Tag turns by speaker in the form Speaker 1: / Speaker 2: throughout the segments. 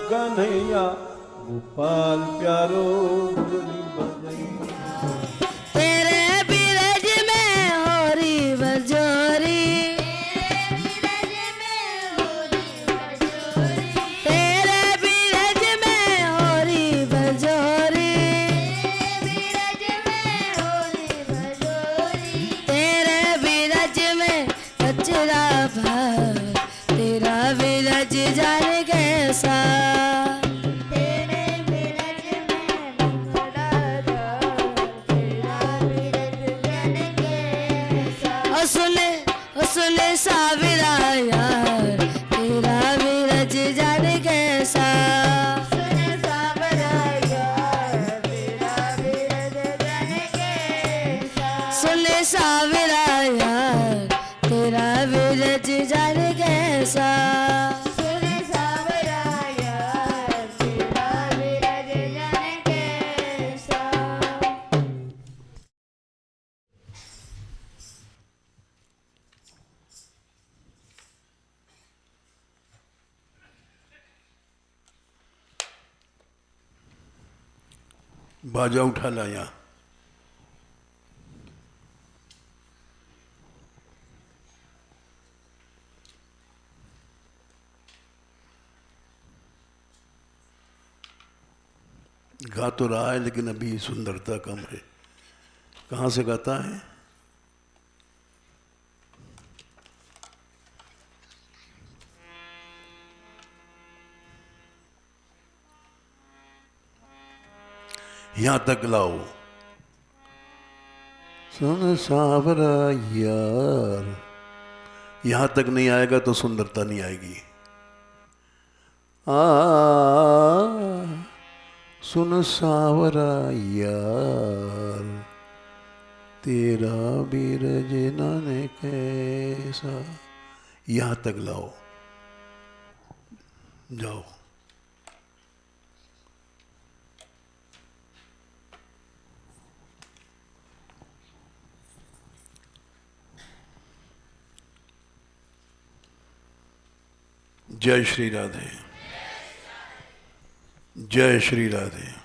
Speaker 1: कन्हैया गोपाल प्यारो डोली बजई।
Speaker 2: तेरे बिरज में होरी बजोरी, तेरे बिरज में होरी बजोरी, तेरे बिरज में कचरा भर, तेरा बिरज जाने कैसा। सुने साविरा यार, तेरा बिरज जाने कैसा। सुने साविरा यार, तेरा बिरज जाने कैसा। सुने साविरा यार, तेरा बिरज जाने कैसा। सुने साविरा यार, तेरा बिरज जाने कैसा।
Speaker 3: बाजा उठा लाया। गा तो रहा है लेकिन अभी सुंदरता कम है। कहाँ से गाता है? यहां तक लाओ। सुन सावरा यार, यहां तक नहीं आएगा तो सुंदरता नहीं आएगी। सुन सावरा यार, तेरा बीरज नाने कैसा। यहां तक लाओ, जाओ। जय श्री राधे, जय श्री राधे।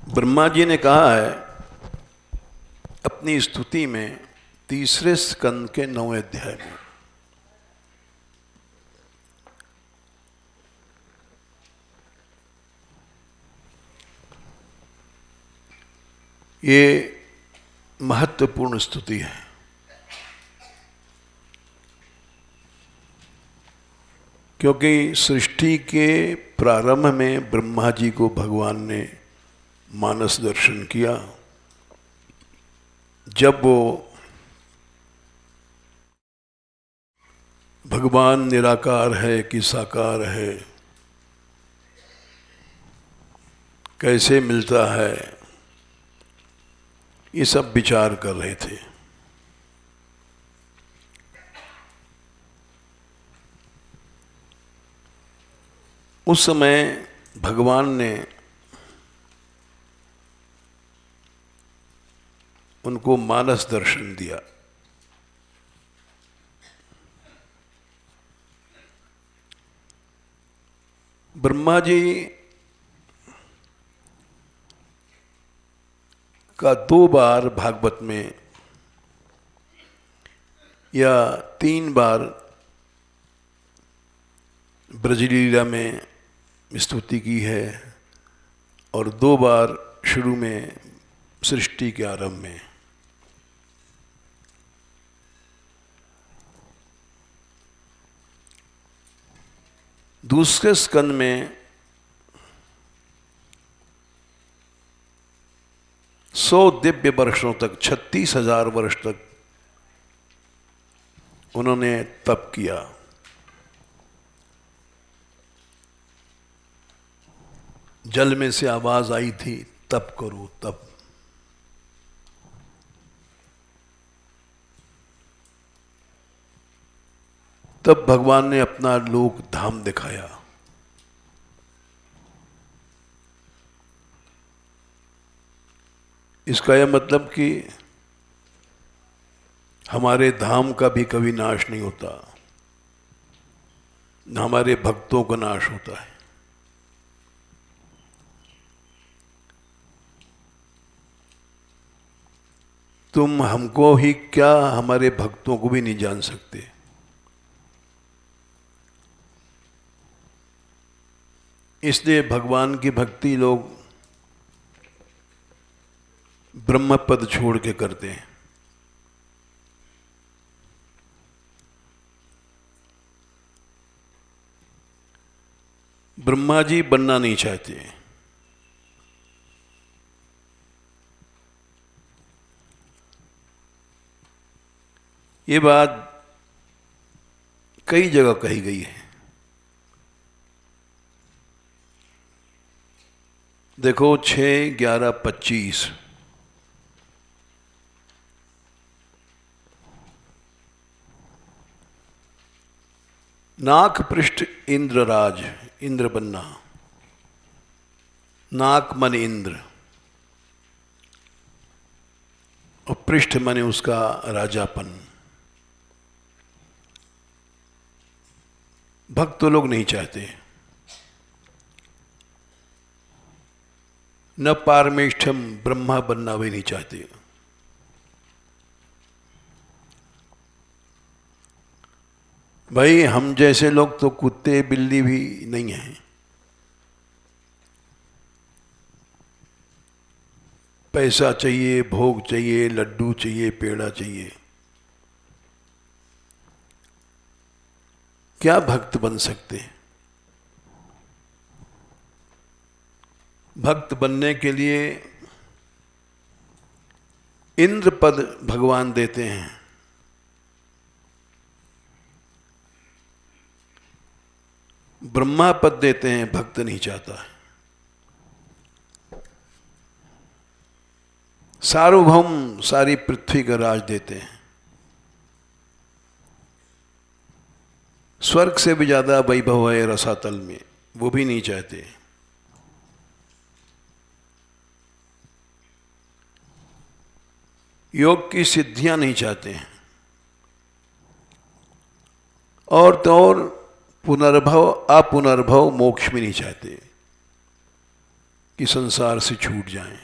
Speaker 3: ब्रह्मा जी ने कहा है अपनी स्तुति में तीसरे स्कंद के 9वें अध्याय में, ये महत्वपूर्ण स्तुति है। क्योंकि सृष्टि के प्रारंभ में ब्रह्मा जी को भगवान ने मानस दर्शन किया। जब वो भगवान निराकार है कि साकार है, कैसे मिलता है, ये सब विचार कर रहे थे। उस समय भगवान ने उनको मानस दर्शन दिया। ब्रह्मा जी का 2 बार भागवत में या 3 बार ब्रजलीला में स्तुति की है और 2 बार शुरू में सृष्टि के आरंभ में। दूसरे स्कंद में 100 दिव्य वर्षों तक, 36,000 वर्ष तक उन्होंने तप किया। जल में से आवाज आई थी, तप करो तप। तब भगवान ने अपना लोक धाम दिखाया। इसका यह मतलब कि हमारे धाम का भी कभी नाश नहीं होता, न हमारे भक्तों का नाश होता है। तुम हमको ही क्या, हमारे भक्तों को भी नहीं जान सकते। इसलिए भगवान की भक्ति लोग ब्रह्म पद छोड़ के करते हैं। ब्रह्मा जी बनना नहीं चाहते। ये बात कई जगह कही गई है। देखो 6-11-25, नाक पृष्ठ इंद्रराज, इंद्र बनना, नाक मन इंद्र और पृष्ठ माने उसका राजापन। भक्त तो लोग नहीं चाहते। न पारमेष्ठम ब्रह्मा बनना भी नहीं चाहते। भाई हम जैसे लोग तो कुत्ते बिल्ली भी नहीं हैं। पैसा चाहिए, भोग चाहिए, लड्डू चाहिए, पेड़ा चाहिए। क्या भक्त बन सकते हैं? भक्त बनने के लिए इंद्र पद भगवान देते हैं। ब्रह्मा पद देते हैं, भक्त नहीं चाहता है। सार्वभौम सारी पृथ्वी का राज देते हैं। स्वर्ग से भी ज्यादा वैभव है रसातल में, वो भी नहीं चाहते। योग की सिद्धियां नहीं चाहते हैं। और तो और पुनर्भव अपुनर्भव मोक्ष भी नहीं चाहते कि संसार से छूट जाएं।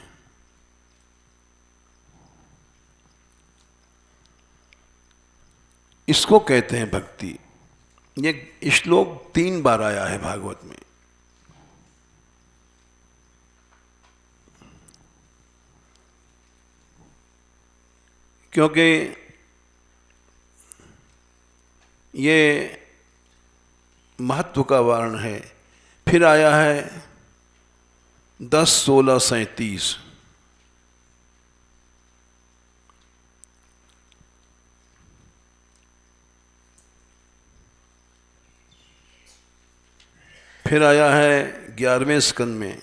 Speaker 3: इसको कहते हैं भक्ति। ये श्लोक 3 बार आया है भागवत में। क्योंकि ये महत्व का वर्ण है। फिर आया है 10, 16, 37। फिर आया है 11वें स्कंद में।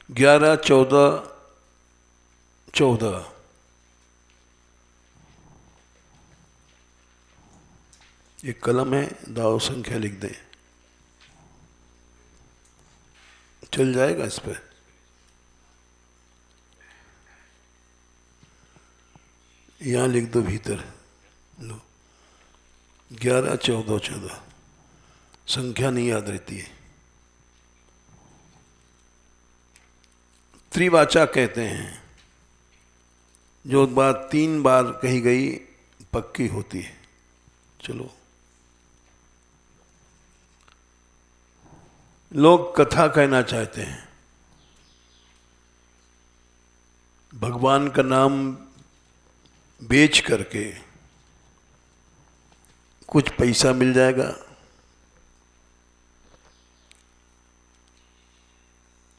Speaker 3: ग्यारह, 14 एक कलम है, दाव संख्या लिख दें, चल जाएगा इस पर। यहां लिख दो भीतर, लो 11, 14 संख्या नहीं याद रहती है। त्रिवाचा कहते हैं, जो बात 3 बार कही गई पक्की होती है। चलो, लोग कथा कहना चाहते हैं। भगवान का नाम बेच करके कुछ पैसा मिल जाएगा,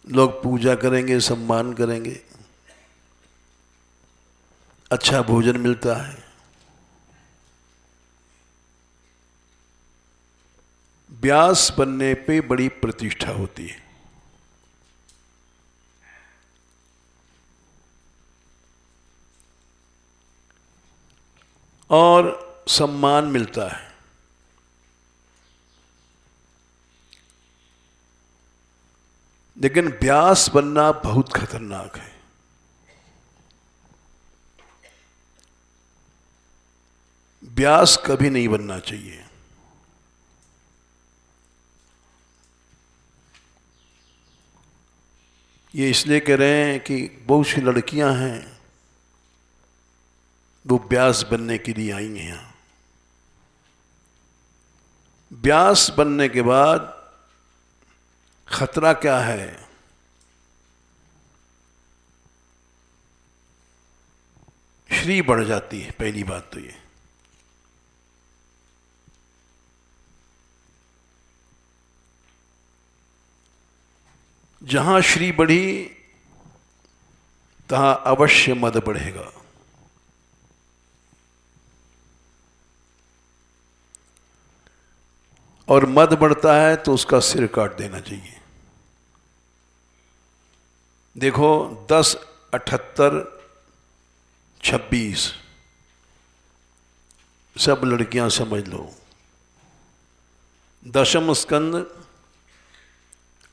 Speaker 3: लोग पूजा करेंगे, सम्मान करेंगे। अच्छा भोजन मिलता है, व्यास बनने पे बड़ी प्रतिष्ठा होती है। और सम्मान मिलता है। लेकिन व्यास बनना बहुत खतरनाक है। व्यास कभी नहीं बनना चाहिए। ये इसलिए कह रहे हैं कि बहुत सी लड़कियां हैं, वो व्यास बनने के लिए आई हैं यहाँ। व्यास बनने के बाद खतरा क्या है? श्री बढ़ जाती है, पहली बात तो ये। जहां श्री बढ़ी तहां अवश्य मद बढ़ेगा। और मद बढ़ता है तो उसका सिर काट देना चाहिए। देखो 10, 78, 26 सब लड़कियां समझ लो। दशम स्कंद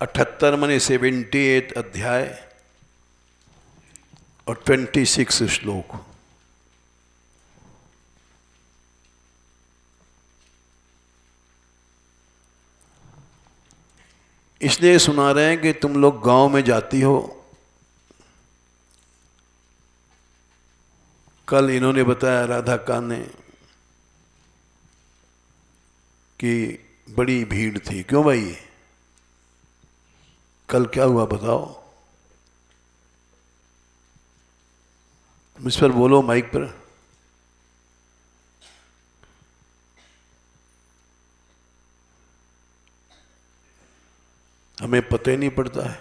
Speaker 3: 78 माने 78 अध्याय और 26 श्लोक। इसलिए सुना रहे हैं कि तुम लोग गांव में जाती हो। कल इन्होंने बताया, राधा कान ने, कि बड़ी भीड़ थी। क्यों भाई, कल क्या हुआ बताओ? मुझ पर बोलो, माइक पर। हमें पता ही नहीं पड़ता है।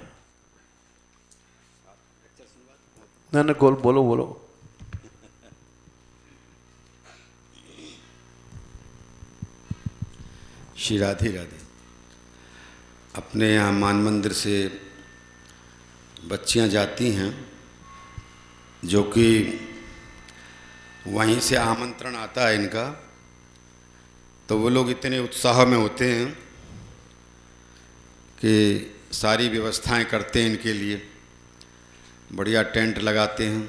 Speaker 3: ना कॉल बोलो बोलो।
Speaker 4: श्री राधे राधे। अपने यहाँ मान मंदिर से बच्चियाँ जाती हैं, जो कि वहीं से आमंत्रण आता है इनका, तो वो लोग इतने उत्साह में होते हैं कि सारी व्यवस्थाएं करते हैं इनके लिए। बढ़िया टेंट लगाते हैं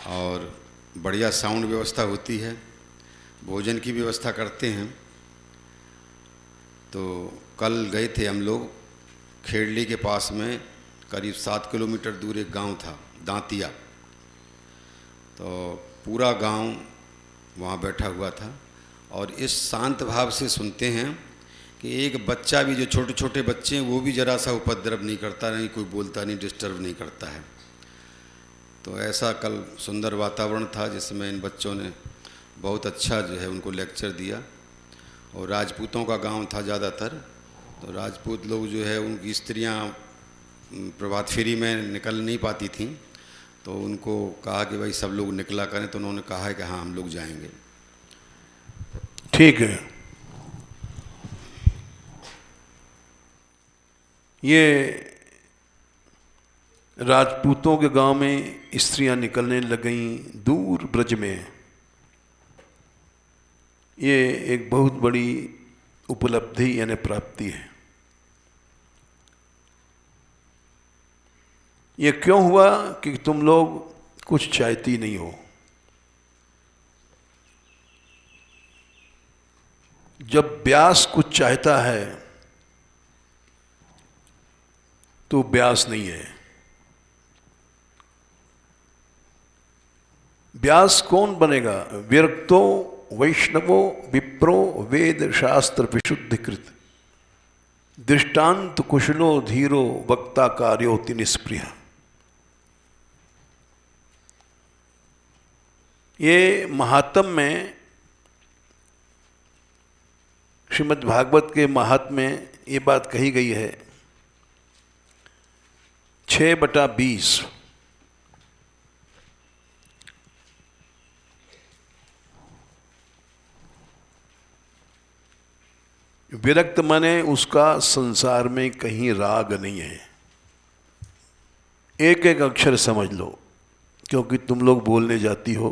Speaker 4: और बढ़िया साउंड व्यवस्था होती है, भोजन की व्यवस्था करते हैं। तो कल गए थे हम लोग, खेड़ली के पास में करीब 7 किलोमीटर दूर एक गांव था, दांतिया। तो पूरा गांव वहाँ बैठा हुआ था और इस शांत भाव से सुनते हैं कि एक बच्चा भी, जो छोटे छोटे बच्चे हैं, वो भी ज़रा सा उपद्रव नहीं करता, नहीं कोई बोलता, नहीं डिस्टर्ब नहीं करता है। तो ऐसा कल सुंदर वातावरण था जिसमें इन बच्चों ने बहुत अच्छा जो है उनको लेक्चर दिया। और राजपूतों का गांव था ज़्यादातर, तो राजपूत लोग जो है, उनकी स्त्रियां प्रभात फेरी में निकल नहीं पाती थीं, तो उनको कहा कि भाई सब लोग निकला करें। तो उन्होंने कहा है कि हाँ हम लोग जाएंगे।
Speaker 3: ठीक है। ये राजपूतों के गांव में स्त्रियां निकलने लग गईं दूर ब्रज में। ये एक बहुत बड़ी उपलब्धि यानी प्राप्ति है। ये क्यों हुआ कि तुम लोग कुछ चाहती नहीं हो। जब व्यास कुछ चाहता है तो व्यास नहीं है। व्यास कौन बनेगा? विरक्तो वैष्णवो विप्रो वेद शास्त्र विशुद्धिकृत दृष्टांत कुशलो धीरो वक्ता कार्योति निष्प्रिय। ये महात्म में, श्रीमद् भागवत के महात्म में ये बात कही गई है। 6/20 विरक्त माने उसका संसार में कहीं राग नहीं है। एक एक अक्षर समझ लो, क्योंकि तुम लोग बोलने जाती हो।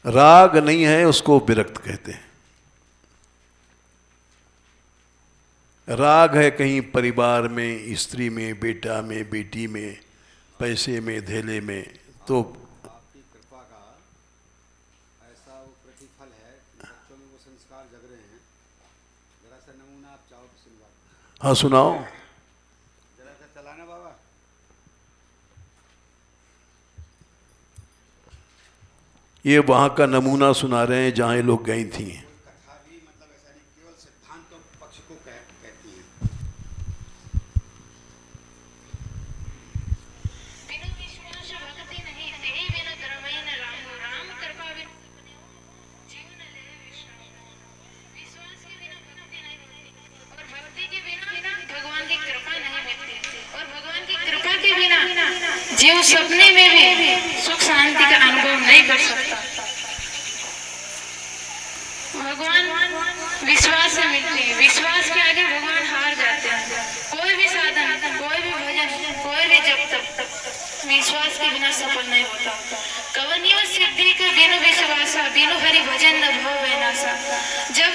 Speaker 3: राग नहीं है, उसको विरक्त कहते हैं। राग है कहीं परिवार में, स्त्री में, बेटा में, बेटी में, पैसे में, धेले में, तो
Speaker 4: आपकी कृपा का ऐसा वो प्रतिफल है कि बच्चों में वो संस्कार जग रहे हैं। जरा सा नमूना आप चाहो तो सुनवा।
Speaker 3: हाँ सुनाओ।
Speaker 4: जरा सा चलाना बाबा।
Speaker 3: ये वहाँ का नमूना सुना रहे हैं जहाँ ये लोग गई थी।
Speaker 4: कथा भी मतलब ऐसा नहीं, केवल सिद्धांत पक्ष को कहती है।
Speaker 5: बिनु विश्वास भक्ति नहीं तेहि बिन धर्महि न राम राम कृपा बिन जीवन ले विश्राम। विश्वास के बिना भक्ति नहीं होती और भक्ति के बिना भगवान की कृपा नहीं मिलती और भगवान की कृपा के बिना जीव सपने में भी सुख शांति का अनुभव नहीं कर सकता। भगवान विश्वास से मिलती है, विश्वास के आगे भगवान हार जाते हैं। कोई भी साधन, कोई भी भजन, कोई भी जब तक विश्वास के बिना सफल नहीं होता। कवनियो सिद्धि के बिनु विश्वास बिनु हरि भजन न भव वैनासा। जब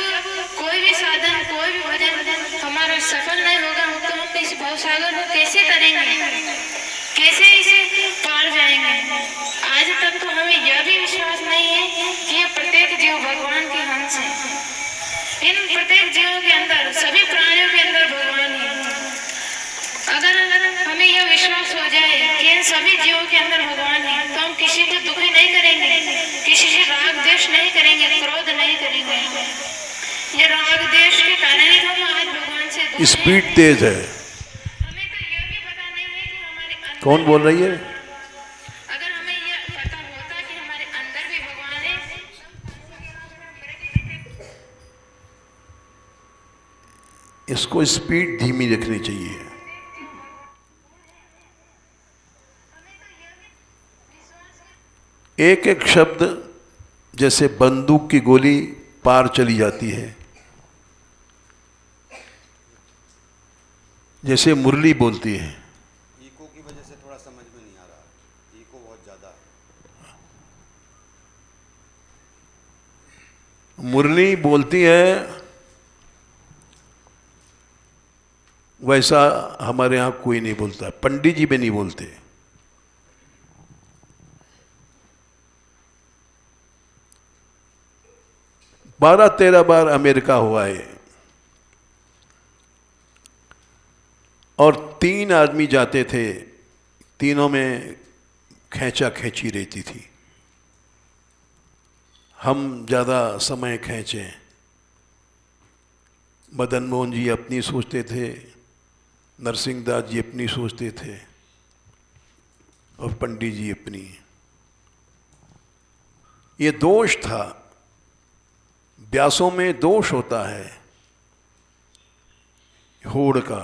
Speaker 5: कोई भी साधन, कोई भी भजन हमारा सफल नहीं होगा तो हम इस भवसागर को कैसे करेंगे, कैसे इसे पार जाएंगे। आज तक तो हमें यह भी विश्वास नहीं है कि ये प्रत्येक जीव भगवान के अंश है। इन प्रत्येक जीवों के अंदर, सभी प्राणियों के अंदर भगवान है। अगर हमें यह विश्वास हो जाए कि इन सभी जीवों के अंदर भगवान है तो हम किसी को दुखी नहीं करेंगे, किसी से राग द्वेष नहीं करेंगे, क्रोध नहीं करेंगे। ये राग द्वेष के कारण ही हम आज भगवान से दूर हैं।
Speaker 3: स्पीड तेज है।
Speaker 5: हमें तो यह भी पता नहीं है कि हमारे अंदर
Speaker 3: कौन बोल रही है?
Speaker 5: अगर हमें यह पता होता कि हमारे अंदर भी भगवान है।
Speaker 3: इसको स्पीड धीमी रखनी चाहिए। एक एक शब्द जैसे बंदूक की गोली पार चली जाती है। जैसे मुरली बोलती है।
Speaker 4: इको की वजह से थोड़ा समझ में नहीं आ रहा, इको बहुत ज़्यादा है।
Speaker 3: मुरली बोलती है वैसा हमारे यहाँ कोई नहीं बोलता। पंडित जी भी नहीं बोलते। बारह 13 बार अमेरिका हुआ है और 3 आदमी जाते थे, तीनों में खैंचा खैंची रहती थी। हम ज़्यादा समय खींचे। मदन मोहन जी अपनी सोचते थे, नरसिंह दास जी अपनी सोचते थे और पंडित जी अपनी। ये दोष था। व्यासों में दोष होता है होड़ का।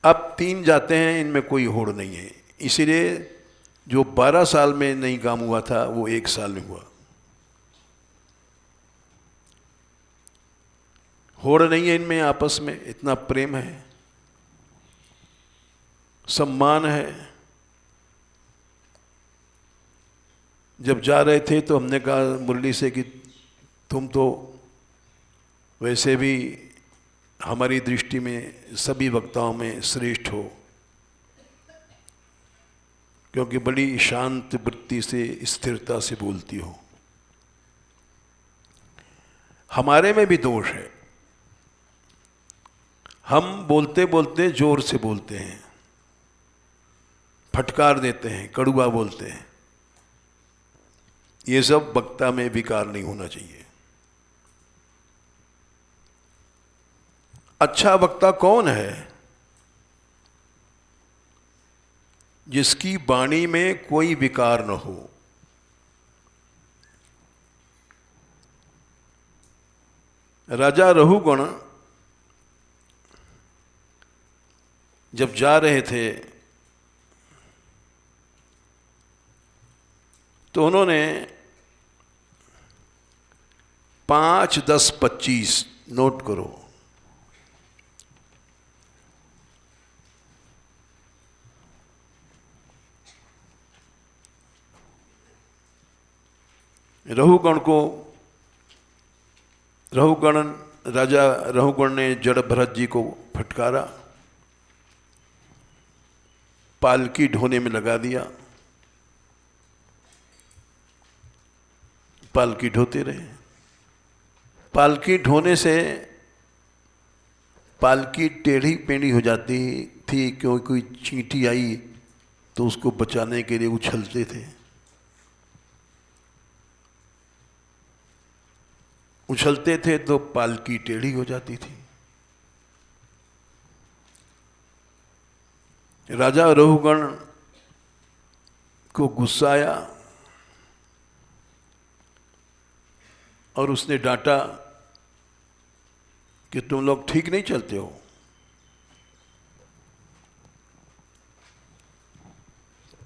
Speaker 3: अब 3 जाते हैं, इनमें कोई होड़ नहीं है। इसीलिए जो 12 साल में नहीं काम हुआ था वो 1 साल में हुआ। होड़ नहीं है इनमें, आपस में इतना प्रेम है, सम्मान है। जब जा रहे थे तो हमने कहा मुरली से कि तुम तो वैसे भी हमारी दृष्टि में सभी वक्ताओं में श्रेष्ठ हो, क्योंकि बड़ी शांत वृत्ति से, स्थिरता से बोलती हो। हमारे में भी दोष है। हम बोलते बोलते जोर से बोलते हैं, फटकार देते हैं, कड़ुआ बोलते हैं। ये सब वक्ता में विकार नहीं होना चाहिए। अच्छा वक्ता कौन है? जिसकी वाणी में कोई विकार न हो। राजा रहुगण जब जा रहे थे तो उन्होंने 5, 10, 25 नोट करो। राजा रहुगण ने जड़ भरत जी को फटकारा, पालकी ढोने में लगा दिया, पालकी ढोते रहे। पालकी ढोने से पालकी टेढ़ी पेढ़ी हो जाती थी, क्योंकि कोई चींटी आई तो उसको बचाने के लिए उछलते थे। उछलते थे तो पालकी टेढ़ी हो जाती थी। राजा रहुगण को गुस्सा आया और उसने डांटा कि तुम लोग ठीक नहीं चलते हो।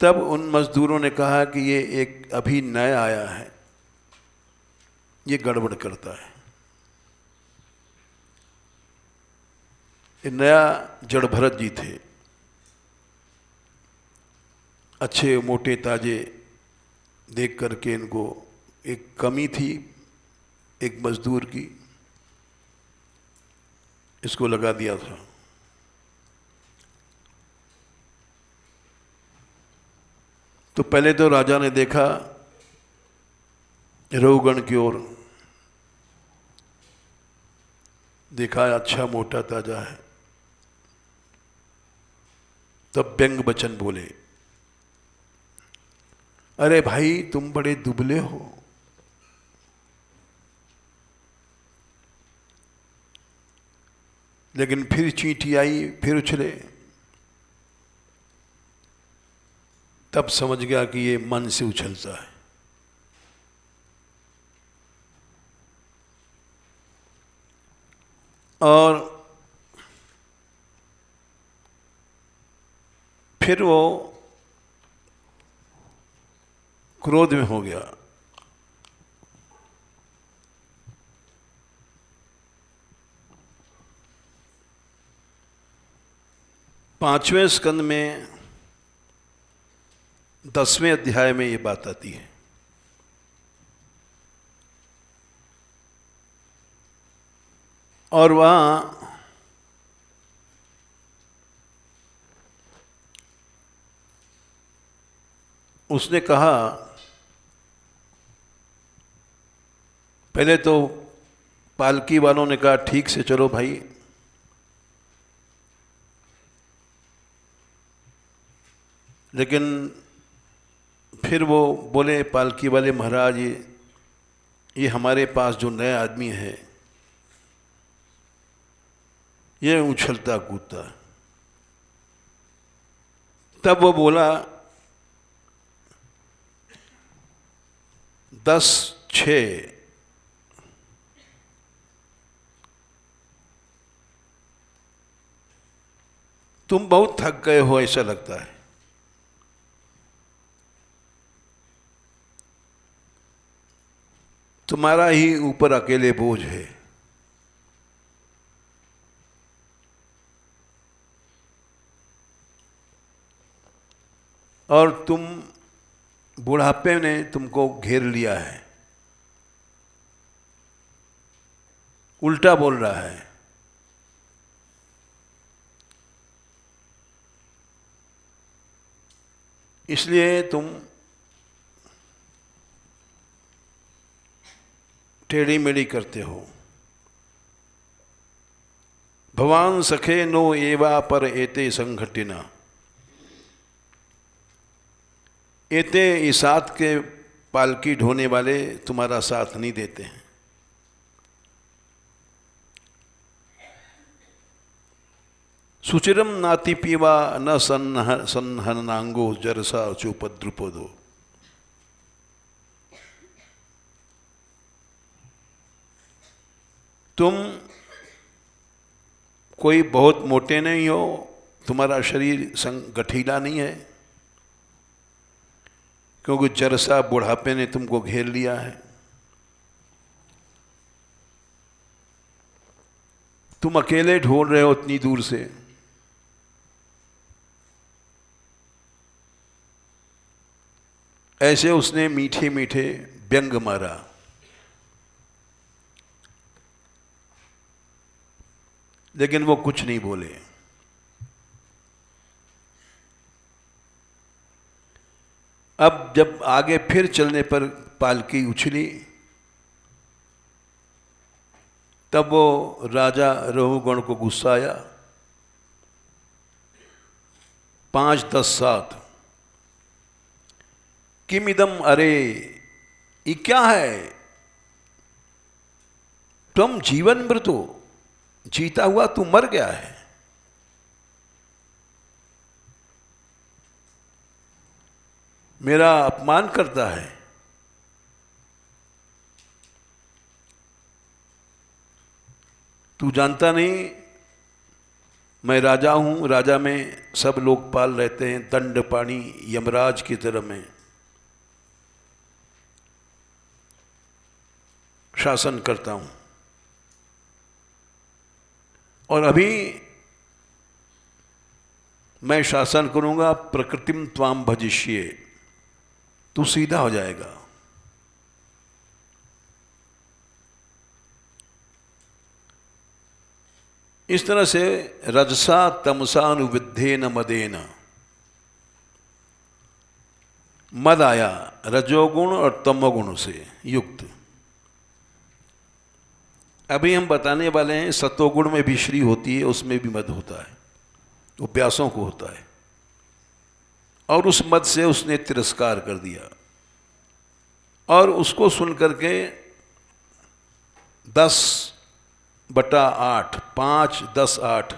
Speaker 3: तब उन मजदूरों ने कहा कि ये एक अभी नया आया है, ये गड़बड़ करता है। ये नया जड़ भरत जी थे, अच्छे मोटे ताजे, देख करके इनको एक कमी थी एक मजदूर की, इसको लगा दिया था। तो पहले तो राजा ने देखा रहुगण की ओर, देखा अच्छा मोटा ताजा है, तब व्यंग वचन बोले, अरे भाई तुम बड़े दुबले हो। लेकिन फिर चींटी आई, फिर उछले, तब समझ गया कि ये मन से उछलता है। और फिर वो क्रोध में हो गया। पांचवें स्कंद में 10वें अध्याय में ये बात आती है। और वहाँ उसने कहा, पहले तो पालकी वालों ने कहा ठीक से चलो भाई, लेकिन फिर वो बोले पालकी वाले, महाराज ये हमारे पास जो नया आदमी है ये उछलता कूदता। तब वो बोला 10-6 तुम बहुत थक गए हो ऐसा लगता है। तुम्हारा ही ऊपर अकेले बोझ है। और तुम बुढ़ापे ने तुमको घेर लिया है। उल्टा बोल रहा है। इसलिए तुम टेढ़ी मेढ़ी करते हो। भवान सखे नो एवा पर एते संघटिना। एते इसात के पालकी ढोने वाले तुम्हारा साथ नहीं देते हैं। सुचिरम नाति पीवा न सन्हनांगो जरसा चुपद्रुपदो। तुम कोई बहुत मोटे नहीं हो, तुम्हारा शरीर गठीला नहीं है, क्योंकि जरसा बुढ़ापे ने तुमको घेर लिया है। तुम अकेले ढूंढ रहे हो इतनी दूर से। ऐसे उसने मीठे मीठे व्यंग मारा। लेकिन वो कुछ नहीं बोले। अब जब आगे फिर चलने पर पालकी उछली, तब वो राजा रहुगण को गुस्सा आया। 5, 10, 7 किमिदम, अरे ये क्या है? तुम जीवन मृत हो, जीता हुआ तू मर गया है। मेरा अपमान करता है। तू जानता नहीं मैं राजा हूं। राजा में सब लोकपाल रहते हैं, दंड पाणी यमराज की तरह मैं शासन करता हूं। और अभी मैं शासन करूंगा, प्रकृतिम त्वाम भजिष्ये, तू सीधा हो जाएगा। इस तरह से रजसा तमसानुविद्धेन मदेन, मद आया रजोगुण और तमोगुण से युक्त। अभी हम बताने वाले हैं सतोगुण में भी श्री होती है, उसमें भी मद होता है, वो प्यासों को होता है। और उस मद से उसने तिरस्कार कर दिया। और उसको सुन करके 10/8, 5, 10, 8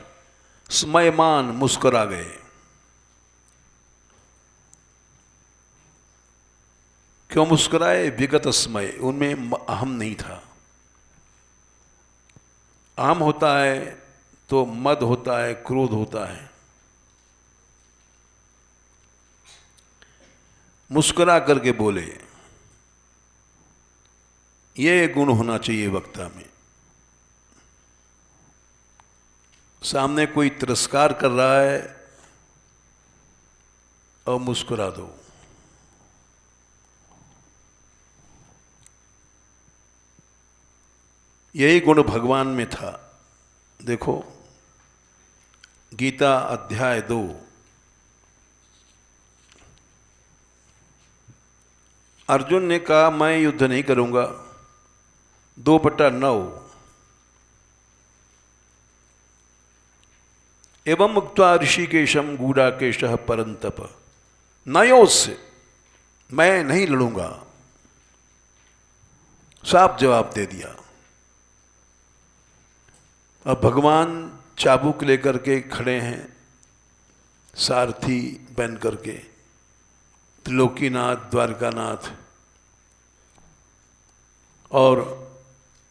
Speaker 3: स्मयमान मुस्कुरा गए। क्यों मुस्कुराए? विगत स्मय, उनमें अहम नहीं था। अहम होता है तो मद होता है, क्रोध होता है। मुस्कुरा करके बोले, ये गुण होना चाहिए वक्ता में। सामने कोई तिरस्कार कर रहा है और मुस्कुरा दो। यही गुण भगवान में था। देखो गीता अध्याय 2, अर्जुन ने कहा मैं युद्ध नहीं करूंगा। 2/9 एवं मुक्त्वा ऋषिकेशम गूढ़ाकेशः परंतप नयोस्य, मैं नहीं लड़ूंगा। साफ जवाब दे दिया। अब भगवान चाबुक लेकर के खड़े हैं, सारथी बन करके, त्रिलोकीनाथ, द्वारकानाथ। और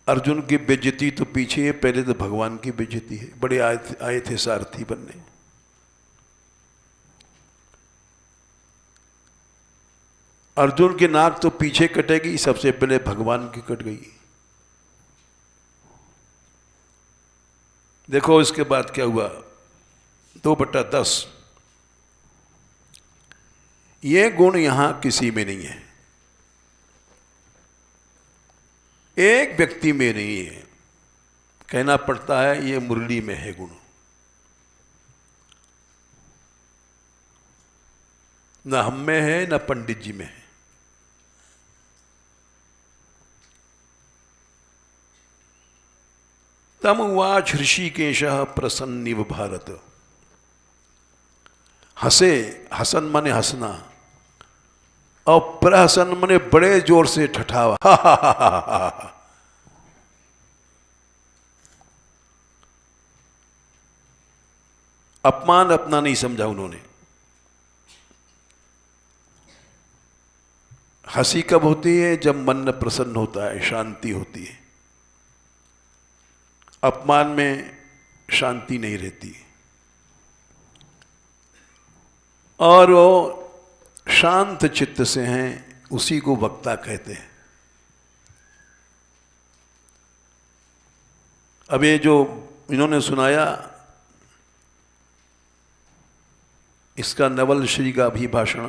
Speaker 3: अर्जुन की बेइज्जती तो पीछे है, पहले तो भगवान की बेइज्जती है। बड़े आए थे सारथी बनने। अर्जुन की नाक तो पीछे कटेगी, सबसे पहले भगवान की कट गई। देखो इसके बाद क्या हुआ। 2/10 ये गुण यहां किसी में नहीं है, एक व्यक्ति में नहीं है। कहना पड़ता है ये मुरली में है गुण, न हम में है न पंडित जी में है। तम उवाच ऋषिकेशः प्रसन्निव भारत। हंसे, हसन मने हंसना, और प्रहसन मने बड़े जोर से ठठावा। अपमान अपना नहीं समझा उन्होंने। हंसी कब होती है? जब मन प्रसन्न होता है, शांति होती है। अपमान में शांति नहीं रहती। और वो शांत चित्त से हैं, उसी को वक्ता कहते हैं। अब ये जो इन्होंने सुनाया इसका नवल श्री का अभिभाषण।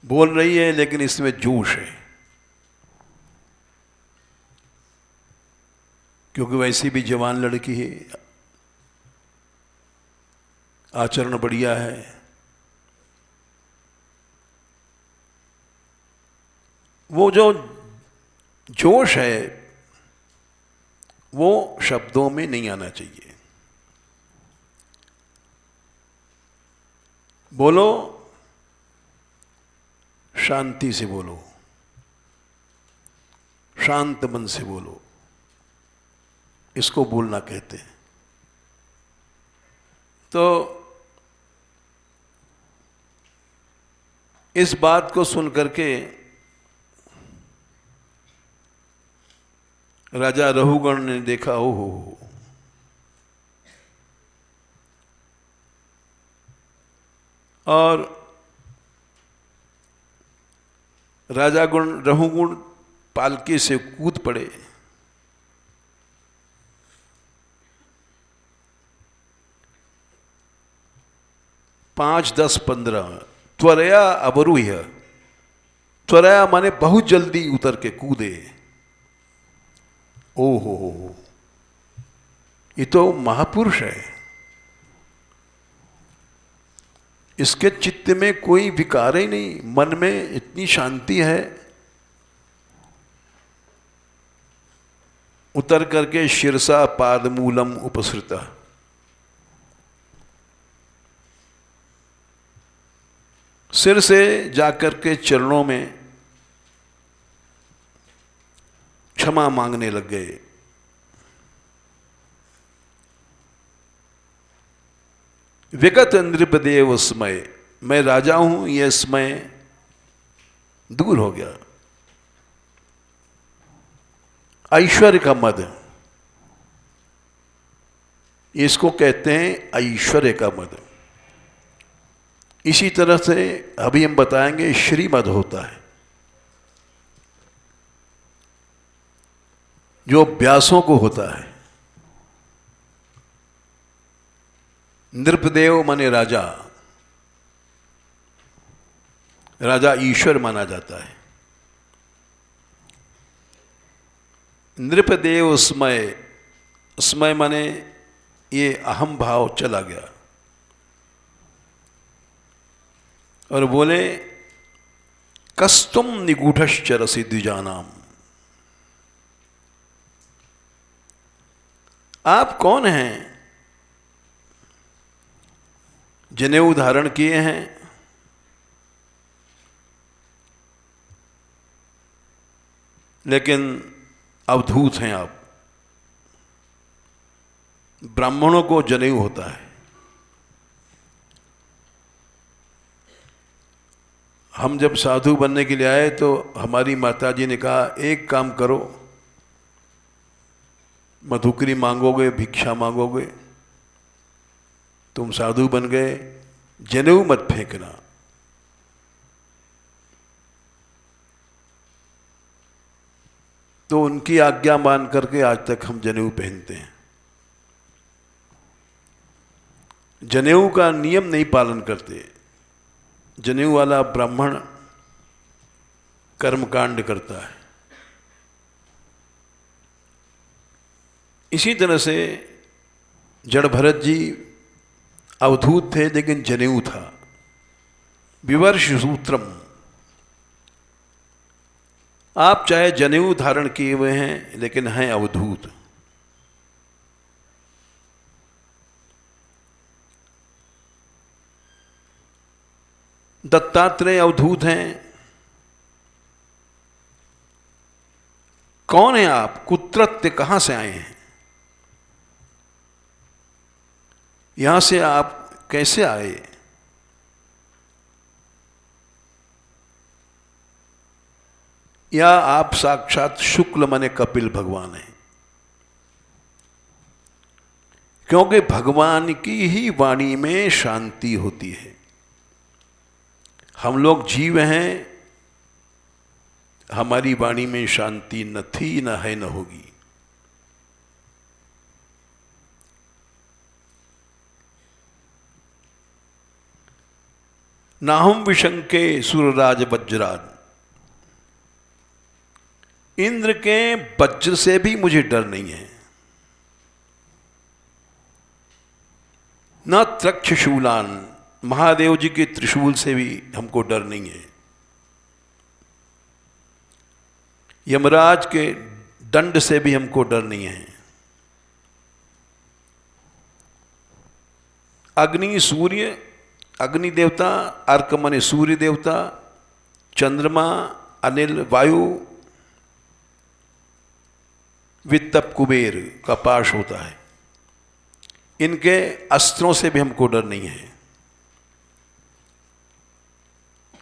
Speaker 3: बोल रही है लेकिन इसमें जोश है, क्योंकि वैसी भी जवान लड़की है, आचरण बढ़िया है। वो जो जोश है वो शब्दों में नहीं आना चाहिए। बोलो, शांति से बोलो, शांत मन से बोलो, इसको बोलना कहते हैं। तो इस बात को सुन करके राजा रहुगण ने देखा, ओ हो, और राजा गुण रहुगुण पालकी से कूद पड़े। पांच 10 15 त्वरया अवरुह्य, त्वरया माने बहुत जल्दी उतर के कूदे। ओ हो, ये तो महापुरुष है, इसके चित्त में कोई विकार ही नहीं, मन में इतनी शांति है। उतर करके शिरसा पादमूलम उपसृता, सिर से जाकर के चरणों में क्षमा मांगने लग गए। विगत नृपदेव स्मय, मैं राजा हूं, यह स्मय दूर हो गया। ऐश्वर्य का मद, इसको कहते हैं ऐश्वर्य का मद। इसी तरह से अभी हम बताएंगे श्रीमद होता है, जो व्यासों को होता है। नृपदेव माने राजा, राजा ईश्वर माना जाता है। नृपदेव स्मय, स्मय माने ये अहम भाव चला गया, और बोले कस्तुम निगूढ़श्चरसि द्विजानाम, आप कौन हैं? जनेऊ धारण किए हैं, लेकिन अवधूत हैं आप। ब्राह्मणों को जनेऊ होता है, हम जब साधु बनने के लिए आए तो हमारी माताजी ने कहा, एक काम करो, मधुकरी मांगोगे, भिक्षा मांगोगे, तुम साधु बन गए, जनेऊ मत फेंकना। तो उनकी आज्ञा मान करके आज तक हम जनेऊ पहनते हैं। जनेऊ का नियम नहीं पालन करते। जनेऊ वाला ब्राह्मण कर्मकांड करता है। इसी तरह से जड़ भरत जी अवधूत थे, लेकिन जनेऊ था। विवर्ष सूत्रम, आप चाहे जनेऊ धारण किए हुए हैं लेकिन हैं अवधूत। दत्तात्रेय अवधूत हैं। कौन है आप? कुत्रत्य, कहां से आए हैं? यहां से आप कैसे आए? या आप साक्षात शुक्ल माने कपिल भगवान हैं? क्योंकि भगवान की ही वाणी में शांति होती है। हम लोग जीव हैं, हमारी वाणी में शांति न थी, न है, न होगी। नाहम विशंके सुरराज वज्रान, इंद्र के वज्र से भी मुझे डर नहीं है। न त्रक्षशूलान, महादेव जी के त्रिशूल से भी हमको डर नहीं है। यमराज के दंड से भी हमको डर नहीं है। अग्नि सूर्य, अग्नि देवता, अर्क माने सूर्य देवता, चंद्रमा, अनिल, वायु, वित्तप कुबेर का पाश होता है, इनके अस्त्रों से भी हमको डर नहीं है।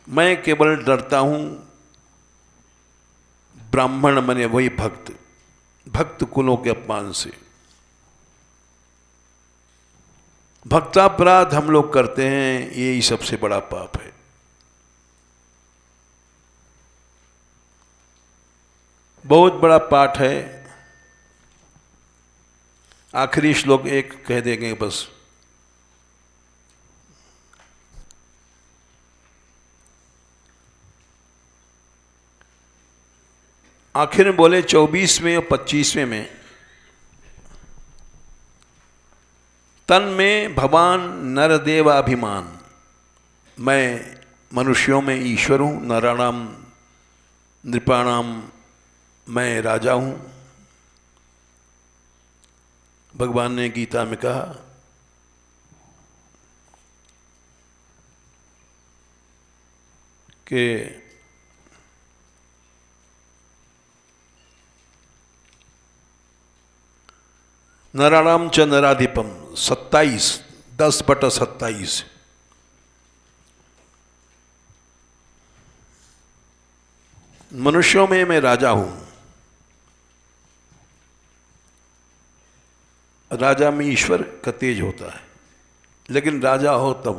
Speaker 3: मैं केवल डरता हूं ब्राह्मण मने वही भक्त, भक्त कुलों के अपमान से। भक्तापराध हम लोग करते हैं, यही सबसे बड़ा पाप है। बहुत बड़ा पाठ है। आखिरी श्लोक एक कह देंगे बस। आखिर में बोले 24वें और 25वें में, तन में भगवान नरदेवाभिमान, मैं मनुष्यों में ईश्वर हूँ, नराणाम नृपाणाम मैं राजा हूँ। भगवान ने गीता में कहा कि नराणाम च नराधिपम 27, 10/27। मनुष्यों में मैं राजा हूं। राजा में ईश्वर का तेज होता है, लेकिन राजा हो तब।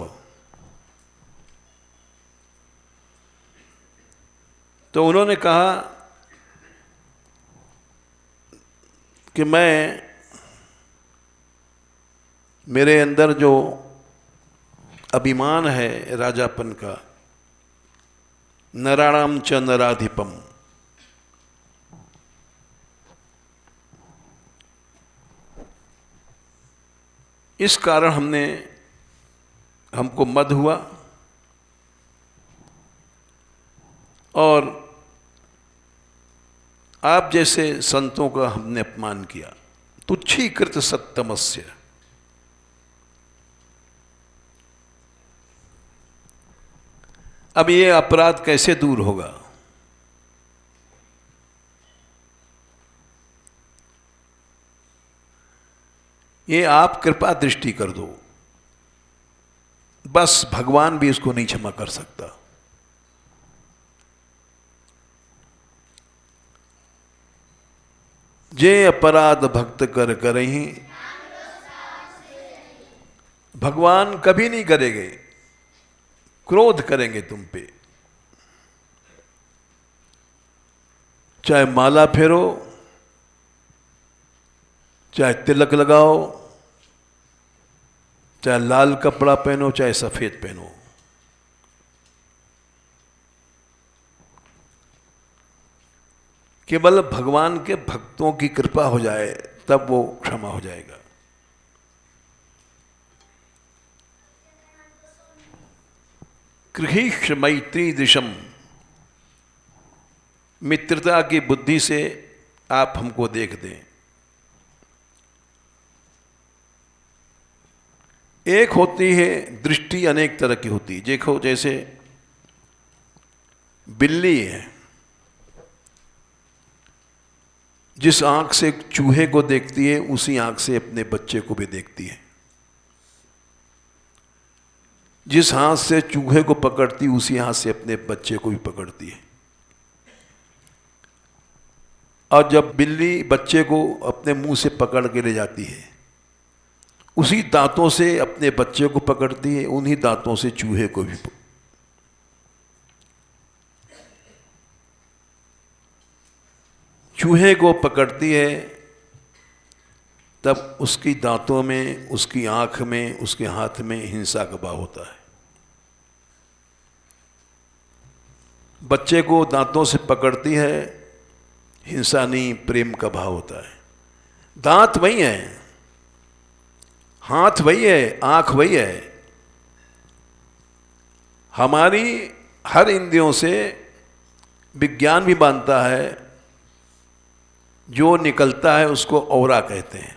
Speaker 3: तो उन्होंने कहा कि मेरे अंदर जो अभिमान है राजापन का, नराणाम च नराधिपम, इस कारण हमको मद हुआ और आप जैसे संतों का हमने अपमान किया। तुच्छीकृत सत्तमस्य, अब ये अपराध कैसे दूर होगा? ये आप कृपा दृष्टि कर दो, बस भगवान भी इसको नहीं क्षमा कर सकता। जे अपराध भक्त कर करहीं, भगवान कभी नहीं करेंगे, क्रोध करेंगे तुम पे। चाहे माला फेरो, चाहे तिलक लगाओ, चाहे लाल कपड़ा पहनो, चाहे सफेद पहनो, केवल भगवान के भक्तों की कृपा हो जाए तब वो क्षमा हो जाएगा। गृहीष्ठ मैत्री दृशम, मित्रता की बुद्धि से आप हमको देख दें। एक होती है दृष्टि, अनेक तरह की होती है। देखो जैसे बिल्ली है, जिस आंख से चूहे को देखती है उसी आंख से अपने बच्चे को भी देखती है। जिस हाथ से चूहे को पकड़ती उसी हाथ से अपने बच्चे को भी पकड़ती है। और जब बिल्ली बच्चे को अपने मुंह से पकड़ के ले जाती है, उसी दांतों से अपने बच्चे को पकड़ती है, उन्हीं दांतों से चूहे को भी। चूहे को पकड़ती है तब उसकी दांतों में, उसकी आंख में, उसके हाथ में हिंसा का भाव होता है। बच्चे को दांतों से पकड़ती है, हिंसा नहीं, प्रेम का भाव होता है। दांत वही है, हाथ वही है, आंख वही है। हमारी हर इंद्रियों से विज्ञान भी मानता है, जो निकलता है उसको औरा कहते हैं।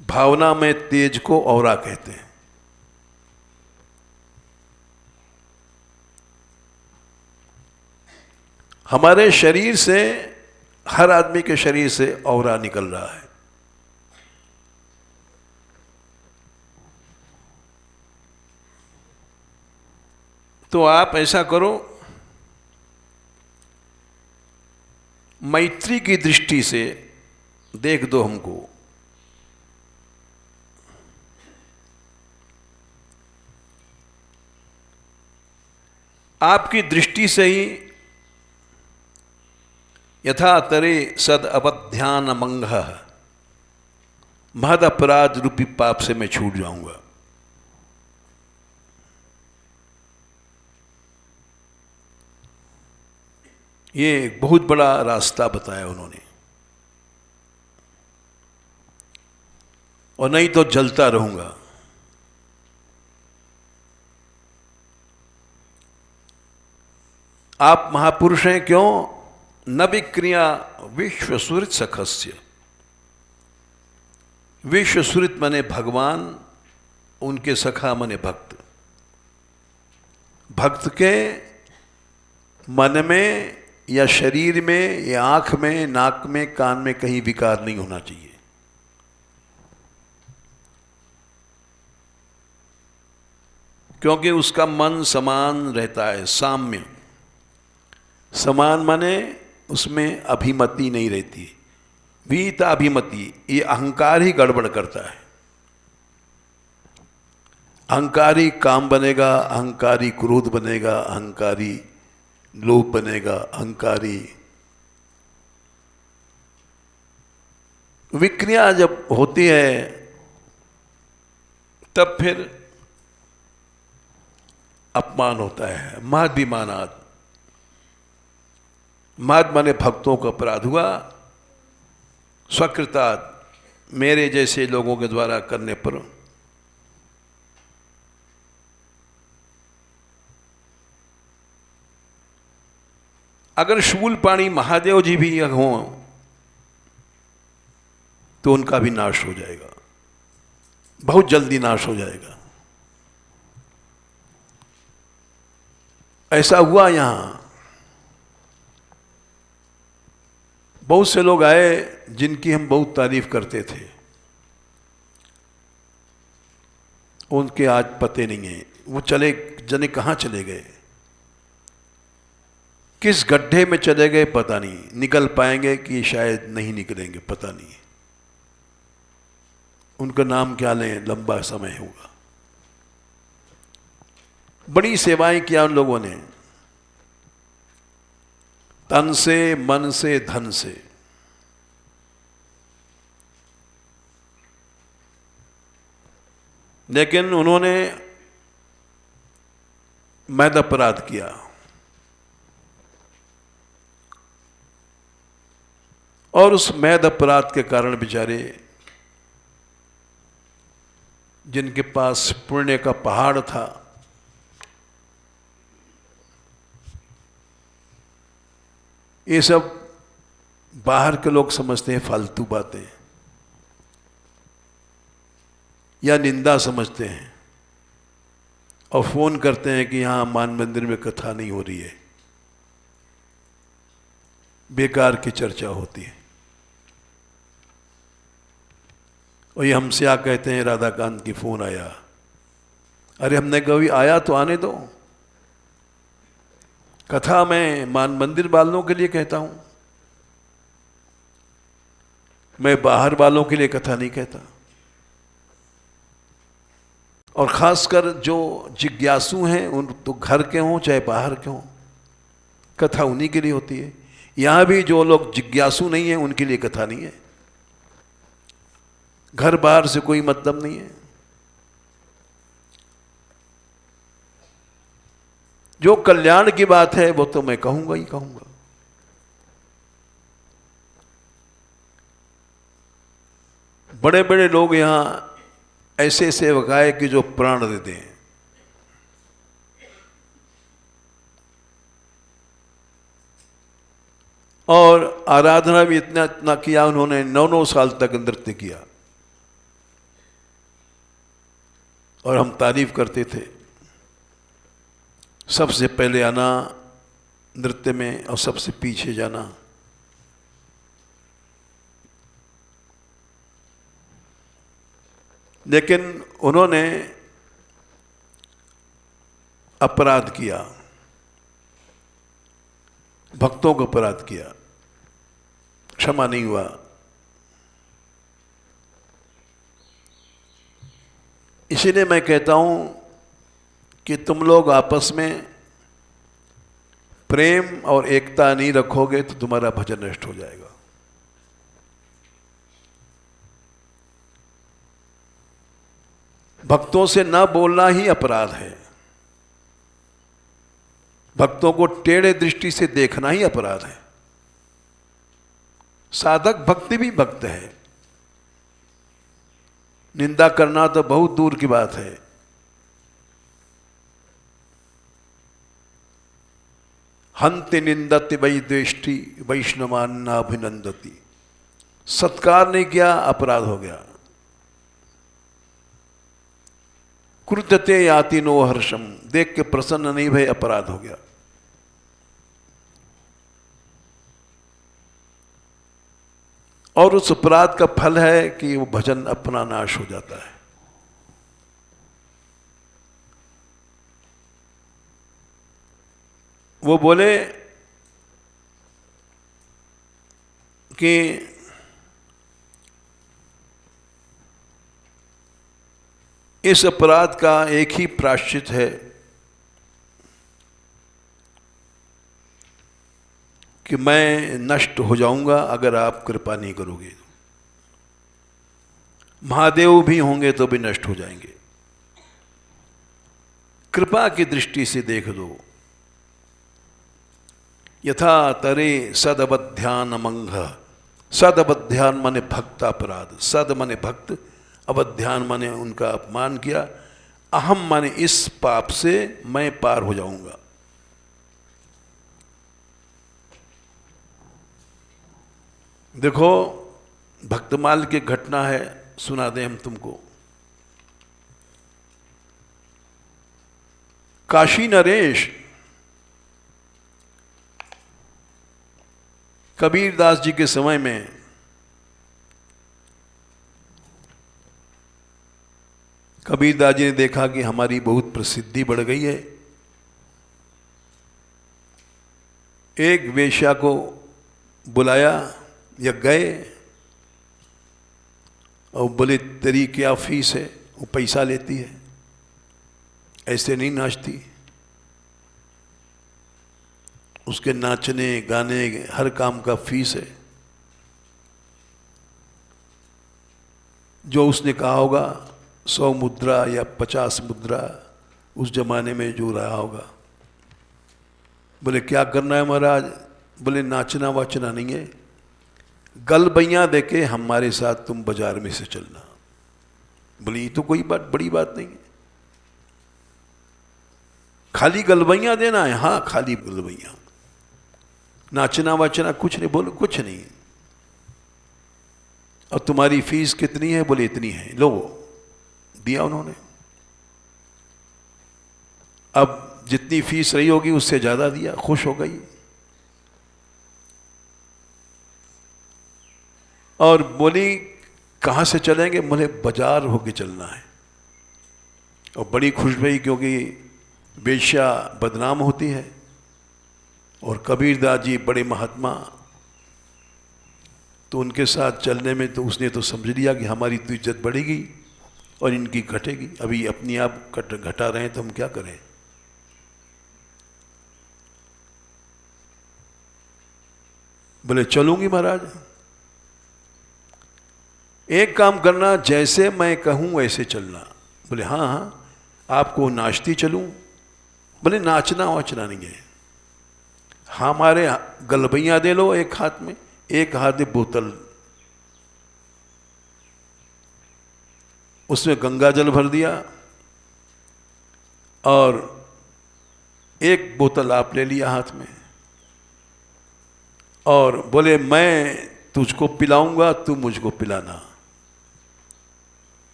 Speaker 3: भावना में तेज को औरा कहते हैं। हमारे शरीर से, हर आदमी के शरीर से औरा निकल रहा है। तो आप ऐसा करो, मैत्री की दृष्टि से देख दो हमको। आपकी दृष्टि से ही यथा तरे सद अपध्यान मंग, महद अपराध रूपी पाप से मैं छूट जाऊंगा। ये एक बहुत बड़ा रास्ता बताया उन्होंने, और नहीं तो जलता रहूंगा। आप महापुरुष हैं क्यों? न विक्रिया विश्व सुहृत सखस्य। विश्व सुहृत मने भगवान, उनके सखा मने भक्त। भक्त के मन में या शरीर में या आंख में, नाक में, कान में कहीं विकार नहीं होना चाहिए। क्योंकि उसका मन समान रहता है, साम्य। समान माने उसमें अभिमति नहीं रहती, वीता अभिमति। ये अहंकार ही गड़बड़ करता है। अहंकारी काम बनेगा, अहंकारी क्रोध बनेगा, अहंकारी लोभ बनेगा, अहंकारी। विक्रिया जब होती है तब फिर अपमान होता है। महद्भिमानात्, महद माने भक्तों का अपराध हुआ, स्वकृतात्, मेरे जैसे लोगों के द्वारा करने पर। अगर शूलपाणी महादेव जी भी हों तो उनका भी नाश हो जाएगा, बहुत जल्दी नाश हो जाएगा। ऐसा हुआ यहां। बहुत से लोग आए जिनकी हम बहुत तारीफ करते थे, उनके आज पते नहीं है। वो चले जाने कहाँ चले गए, किस गड्ढे में चले गए पता नहीं। निकल पाएंगे कि शायद नहीं निकलेंगे, पता नहीं। उनका नाम क्या लें, लंबा समय होगा। बड़ी सेवाएं किया उन लोगों ने, तन से, मन से, धन से। लेकिन उन्होंने महद अपराध किया, और उस महद अपराध के कारण बेचारे, जिनके पास पुण्य का पहाड़ था, ये सब बाहर के लोग समझते हैं फालतू बातें या निंदा समझते हैं, और फोन करते हैं कि यहां मान मंदिर में कथा नहीं हो रही है, बेकार की चर्चा होती है। और ये हमसे आ कहते हैं राधाकांत की फोन आया। अरे हमने कभी आया तो आने दो। कथा मैं मान मंदिर वालों के लिए कहता हूं, मैं बाहर वालों के लिए कथा नहीं कहता। और खासकर जो जिज्ञासु हैं, उन तो घर के हों चाहे बाहर के हों, कथा उन्हीं के लिए होती है। यहां भी जो लोग जिज्ञासु नहीं है उनके लिए कथा नहीं है। घर बाहर से कोई मतलब नहीं है। जो कल्याण की बात है वो तो मैं कहूंगा ही कहूंगा। बड़े बड़े लोग यहां ऐसे सेवक आए कि जो प्राण देते हैं। और आराधना भी इतना इतना किया उन्होंने, 9-9 साल तक नृत्य किया और हम तारीफ करते थे। सबसे पहले आना नृत्य में और सबसे पीछे जाना। लेकिन उन्होंने अपराध किया, भक्तों को अपराध किया, क्षमा नहीं हुआ। इसीलिए मैं कहता हूं कि तुम लोग आपस में प्रेम और एकता नहीं रखोगे तो तुम्हारा भजन नष्ट हो जाएगा। भक्तों से ना बोलना ही अपराध है, भक्तों को टेढ़े दृष्टि से देखना ही अपराध है। साधक भक्ति भी भक्त है, निंदा करना तो बहुत दूर की बात है। हंति निंदति वै द्वेष्टि वैष्णवान् नाभिनंदति। सत्कार नहीं किया, अपराध हो गया। कृत्यते याति नो हर्षम, देख के प्रसन्न नहीं भय, अपराध हो गया। और उस अपराध का फल है कि वो भजन अपना नाश हो जाता है। वो बोले कि इस अपराध का एक ही प्रायश्चित है कि मैं नष्ट हो जाऊंगा अगर आप कृपा नहीं करोगे। महादेव भी होंगे तो भी नष्ट हो जाएंगे। कृपा की दृष्टि से देख दो। यथा तरे सदबध्यान मंघ, सदबध्यान माने भक्तापराध, सद माने भक्त, अवध्यान माने उनका अपमान किया, अहम माने इस पाप से मैं पार हो जाऊंगा। देखो भक्तमाल की घटना है, सुना दें हम तुमको। काशी नरेश कबीरदास जी के समय में कबीरदास जी ने देखा कि हमारी बहुत प्रसिद्धि बढ़ गई है। एक वेश्या को बुलाया या गए और बोले तेरी क्या फीस है? वो पैसा लेती है, ऐसे नहीं नाचती। उसके नाचने गाने हर काम का फीस है। जो उसने कहा होगा 100 मुद्रा या 50 मुद्रा उस जमाने में जो रहा होगा। बोले क्या करना है महाराज? बोले नाचना वाचना नहीं है, गलबैयाँ देके हमारे साथ तुम बाजार में से चलना। बोले ये तो कोई बड़ी बात नहीं है, खाली गलबैयाँ देना है। हाँ खाली गलबैयाँ, नाचना वाचना कुछ नहीं। बोले कुछ नहीं। और तुम्हारी फीस कितनी है? बोले इतनी है। लो दिया उन्होंने। अब जितनी फीस रही होगी उससे ज्यादा दिया, खुश हो गई। और बोली कहाँ से चलेंगे? बोले बाजार होके चलना है। और बड़ी खुश हुई क्योंकि वेश्या बदनाम होती है और कबीरदास जी बड़े महात्मा, तो उनके साथ चलने में तो उसने तो समझ लिया कि हमारी तो इज्जत बढ़ेगी और इनकी घटेगी। अभी अपनी आप घटा रहे हैं तो हम क्या करें। बोले चलूंगी महाराज। एक काम करना, जैसे मैं कहूं वैसे चलना। बोले हाँ हाँ, आपको नाचती चलूं? बोले नाचना वाचना नहीं है, हमारे गलबैया दे लो एक हाथ में, एक हाथ में बोतल, उसमें गंगा जल भर दिया और एक बोतल आप ले लिया हाथ में और बोले मैं तुझको पिलाऊंगा, तू मुझको पिलाना।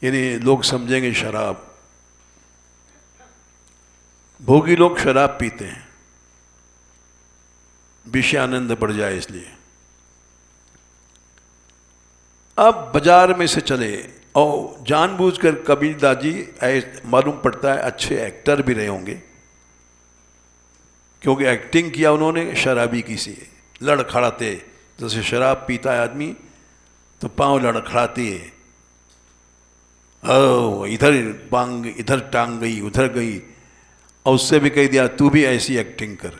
Speaker 3: यानी लोग समझेंगे शराब, भोगी लोग शराब पीते हैं विषय आनंद बढ़ जाए इसलिए। अब बाजार में से चले और जानबूझकर कबीरदास जी मालूम पड़ता है अच्छे एक्टर भी रहे होंगे, क्योंकि एक्टिंग किया उन्होंने शराबी की सी, लड़खड़ाते, जैसे शराब पीता है आदमी तो पांव लड़खड़ाती है, ओ इधर बांग इधर टांग गई उधर गई, और उससे भी कह दिया तू भी ऐसी एक्टिंग कर।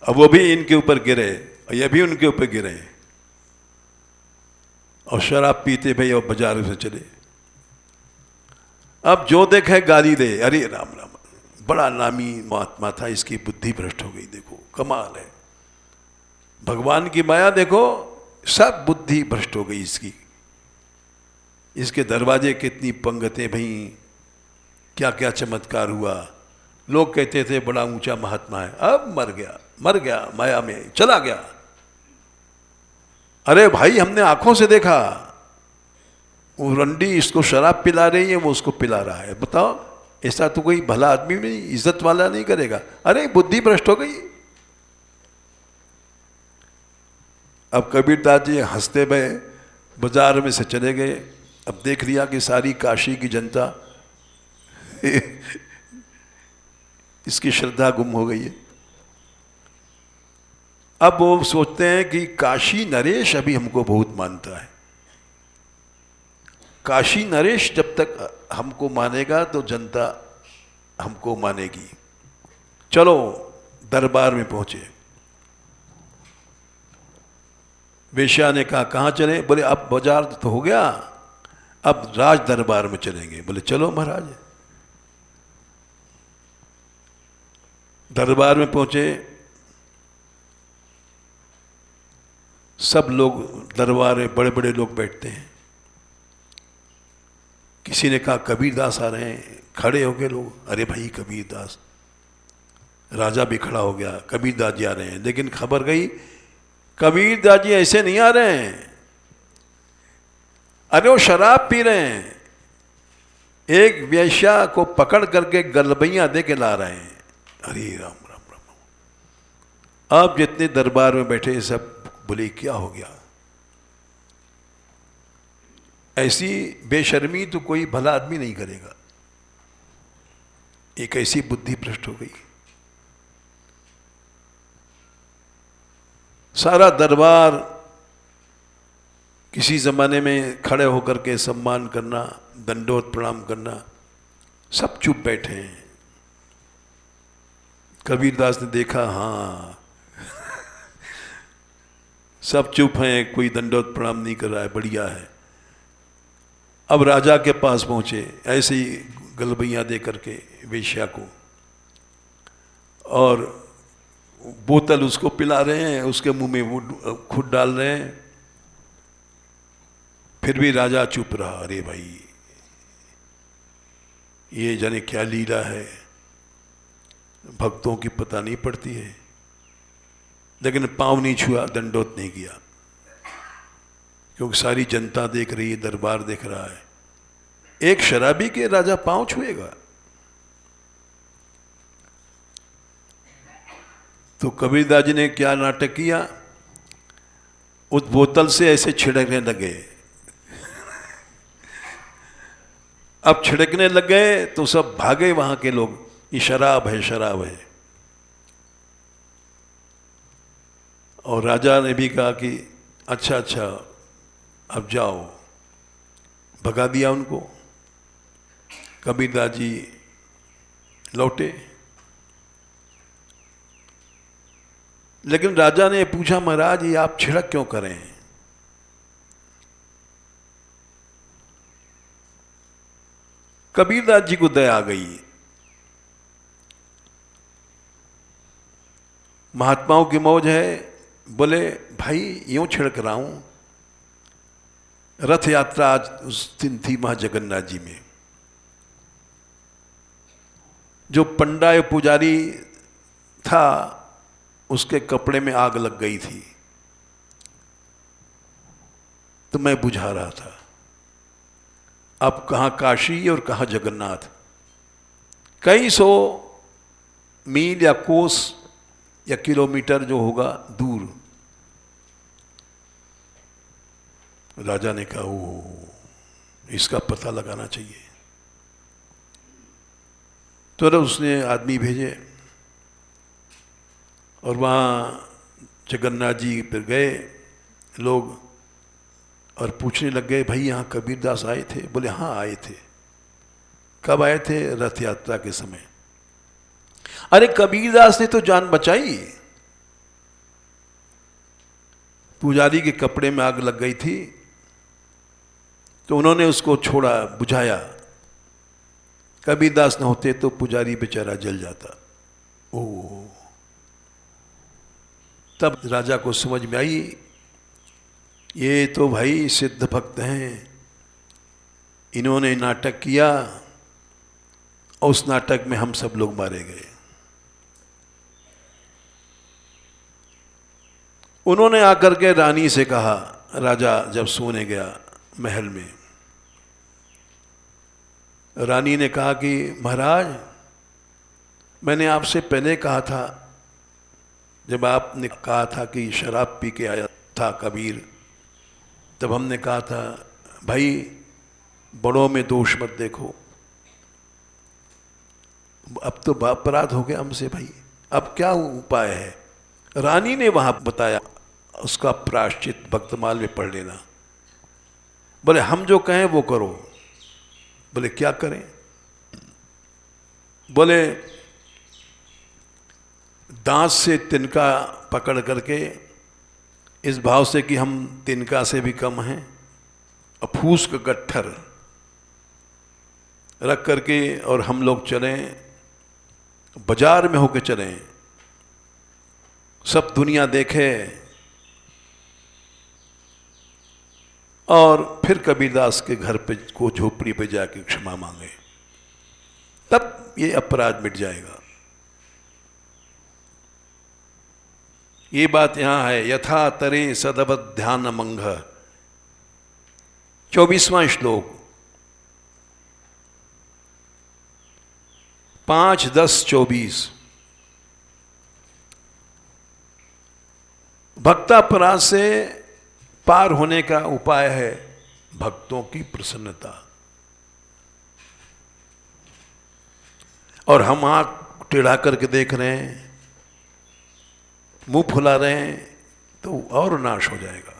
Speaker 3: अब वो भी इनके ऊपर गिरे और ये भी उनके ऊपर गिरे और शराब पीते भाई और बाजार से चले। अब जो देखे गाली दे, अरे राम राम, बड़ा नामी महात्मा था, इसकी बुद्धि भ्रष्ट हो गई, देखो कमाल है, भगवान की माया देखो, सब बुद्धि भ्रष्ट हो गई इसकी, इसके दरवाजे कितनी पंगतें भई, क्या क्या चमत्कार हुआ, लोग कहते थे बड़ा ऊंचा महात्मा है, अब मर गया माया में चला गया। अरे भाई हमने आंखों से देखा, वो रंडी इसको शराब पिला रही है, वो उसको पिला रहा है, बताओ ऐसा तो कोई भला आदमी भी इज्जत वाला नहीं करेगा। अरे बुद्धि भ्रष्ट हो गई। अब कबीरदास जी हंसते भय बाजार में से चले गए। अब देख लिया कि सारी काशी की जनता इसकी श्रद्धा गुम हो गई है। अब वो सोचते हैं कि काशी नरेश अभी हमको बहुत मानता है, काशी नरेश जब तक हमको मानेगा तो जनता हमको मानेगी। चलो दरबार में पहुंचे। वेश्या ने कहा कहाँ चले? बोले अब बाजार तो हो गया, अब राज दरबार में चलेंगे। बोले चलो महाराज। दरबार में पहुंचे, सब लोग दरबार में बड़े बड़े लोग बैठते हैं। किसी ने कहा कबीरदास आ रहे हैं, खड़े हो गए लोग, अरे भाई कबीरदास। राजा भी खड़ा हो गया, कबीरदास जी आ रहे हैं। लेकिन खबर गई कबीरदास जी ऐसे नहीं आ रहे हैं, अरे वो शराब पी रहे हैं, एक वेश्या को पकड़ करके गलबैयां दे के ला रहे हैं। अरे राम राम राम। अब जितने दरबार में बैठे सब बोले क्या हो गया? ऐसी बेशर्मी तो कोई भला आदमी नहीं करेगा। एक ऐसी बुद्धि भ्रष्ट हो गई। सारा दरबार किसी जमाने में खड़े होकर के सम्मान करना, दंडोत प्रणाम करना, सब चुप बैठे हैं। कबीरदास ने देखा, हाँ सब चुप हैं, कोई दंडोत प्रणाम नहीं कर रहा है, बढ़िया है। अब राजा के पास पहुंचे, ऐसे ही गलबैयां दे करके वेश्या को, और बोतल उसको पिला रहे हैं, उसके मुंह में वो खुद डाल रहे हैं। फिर भी राजा चुप रहा। अरे भाई ये जाने क्या लीला है, भक्तों की पता नहीं पड़ती है। लेकिन पांव नहीं छुआ, दंडोत नहीं किया, क्योंकि सारी जनता देख रही है, दरबार देख रहा है। एक शराबी के राजा पांव छुएगा? तो कबीरदास जी ने क्या नाटक किया, उस बोतल से ऐसे छिड़कने लगे। अब छिड़कने लग गए तो सब भागे वहां के लोग, ये शराब है शराब है। और राजा ने भी कहा कि अच्छा अच्छा अब जाओ, भगा दिया उनको। कबीरदास जी लौटे। लेकिन राजा ने पूछा, महाराज ये आप छिड़क क्यों करें? कबीरदास जी को दया आ गई। महात्माओं की मौज है, बोले भाई यूं छिड़क रहा हूं। रथ यात्रा आज उस दिन थी वहां जगन्नाथ जी में। जो पंडा या पुजारी था उसके कपड़े में आग लग गई थी, तो मैं बुझा रहा था। अब कहां काशी और कहां जगन्नाथ, कई सौ मील या कोस या किलोमीटर जो होगा दूर। राजा ने कहा ओ, इसका पता लगाना चाहिए। तो उसने आदमी भेजे और वहाँ जगन्नाथ जी पर गए लोग और पूछने लग गए, भाई यहाँ कबीरदास आए थे? बोले हाँ आए थे। कब आए थे? रथ यात्रा के समय। अरे कबीरदास ने तो जान बचाई। पुजारी के कपड़े में आग लग गई थी तो उन्होंने उसको छोड़ा, बुझाया। कबीरदास न होते तो पुजारी बेचारा जल जाता। ओ, तब राजा को समझ में आई ये तो भाई सिद्ध भक्त हैं, इन्होंने नाटक किया और उस नाटक में हम सब लोग मारे गए। उन्होंने आकर के रानी से कहा, राजा जब सोने गया महल में, रानी ने कहा कि महाराज मैंने आपसे पहले कहा था, जब आपने कहा था कि शराब पी के आया था कबीर, तब हमने कहा था भाई बड़ों में दोष मत देखो। अब तो अपराध हो गया हमसे भाई, अब क्या उपाय है? रानी ने वहां बताया उसका प्रायश्चित भक्तमाल में पढ़ लेना। बोले हम जो कहें वो करो। बोले क्या करें? बोले दांत से तिनका पकड़ करके इस भाव से कि हम तिनका से भी कम हैं, और फूस का गट्ठर रख करके और हम लोग चलें, बाजार में होके चलें, सब दुनिया देखे, और फिर कबीरदास के घर पे को झोपड़ी पे जाके क्षमा मांगे, तब ये अपराध मिट जाएगा। ये बात यहां है, यथा तरे सदवत ध्यान मंग, 24वां श्लोक, 5-10-24। भक्तापराध से पार होने का उपाय है भक्तों की प्रसन्नता। और हम आंख टेढ़ा करके देख रहे हैं, मुंह फुला रहे हैं, तो और नाश हो जाएगा।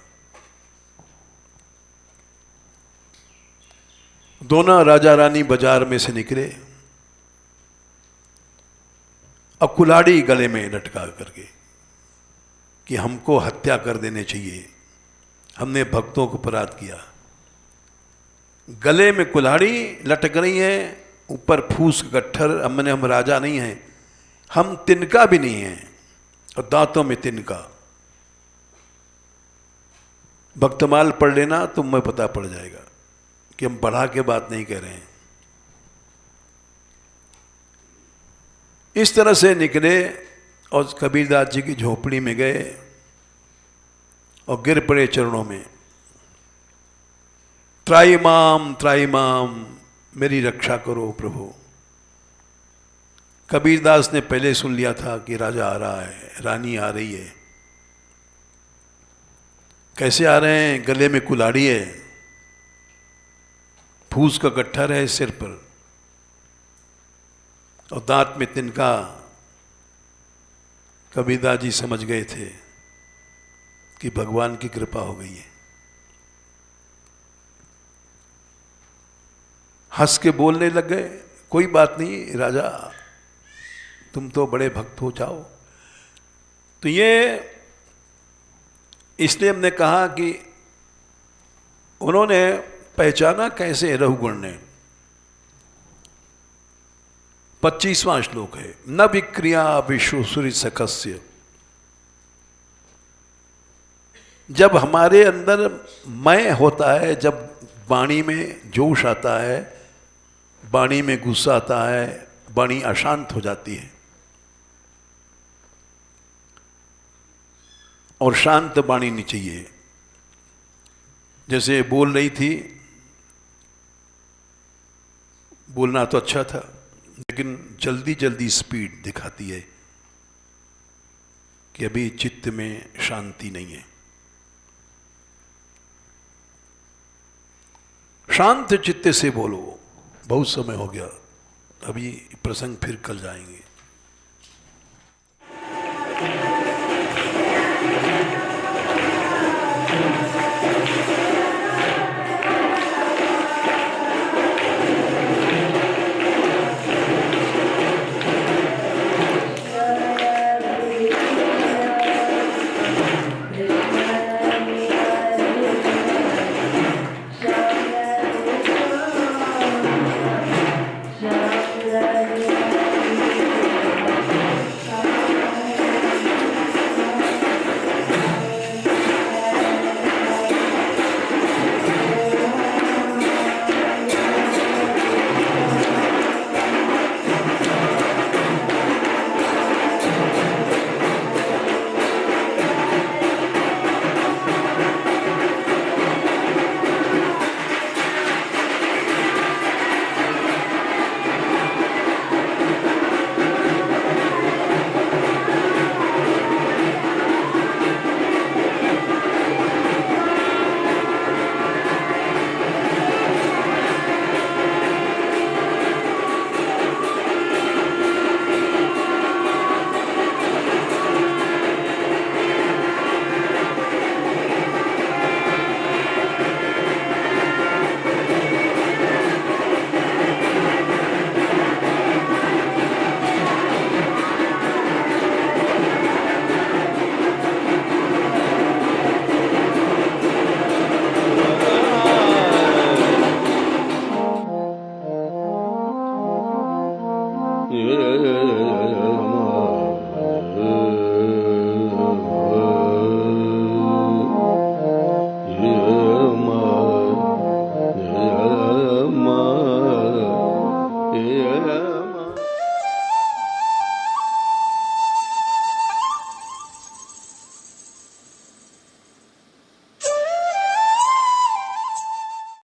Speaker 3: दोनों राजा रानी बाजार में से निकले और कुल्हाड़ी गले में लटका करके कि हमको हत्या कर देने चाहिए, हमने भक्तों को अपराध किया। गले में कुल्हाड़ी लटक रही है, ऊपर फूस का गट्ठर। अब मैंने हम राजा नहीं हैं, हम तिनका भी नहीं हैं, और दांतों में तिनका। भक्तमाल पढ़ लेना, तुम्हें पता पड़ जाएगा कि हम बढ़ा के बात नहीं कह रहे हैं। इस तरह से निकले और कबीरदास जी की झोपड़ी में गए और गिर पड़े चरणों में, त्राईमाम त्राईमाम, मेरी रक्षा करो प्रभु। कबीरदास ने पहले सुन लिया था कि राजा आ रहा है, रानी आ रही है। कैसे आ रहे हैं? गले में कुल्हाड़ी है, फूस का गट्ठर है सिर पर, और दांत में तिनका। कबीरदास जी समझ गए थे कि भगवान की कृपा हो गई है। हंस के बोलने लग गए, कोई बात नहीं राजा, तुम तो बड़े भक्त हो, जाओ। तो ये इसलिए हमने कहा कि उन्होंने पहचाना कैसे रघुगण ने। 25वां श्लोक है, न विक्रिया विश्वसुरी सकस्य। जब हमारे अंदर मैं होता है, जब वाणी में जोश आता है, वाणी में गुस्सा आता है, वाणी अशांत हो जाती है और शांत वाणी नहीं चाहिए। जैसे बोल रही थी, बोलना तो अच्छा था लेकिन जल्दी जल्दी स्पीड दिखाती है कि अभी चित्त में शांति नहीं है। शांत चित्त से बोलो। बहुत समय हो गया, अभी प्रसंग फिर कल जाएंगे।
Speaker 1: Yeah.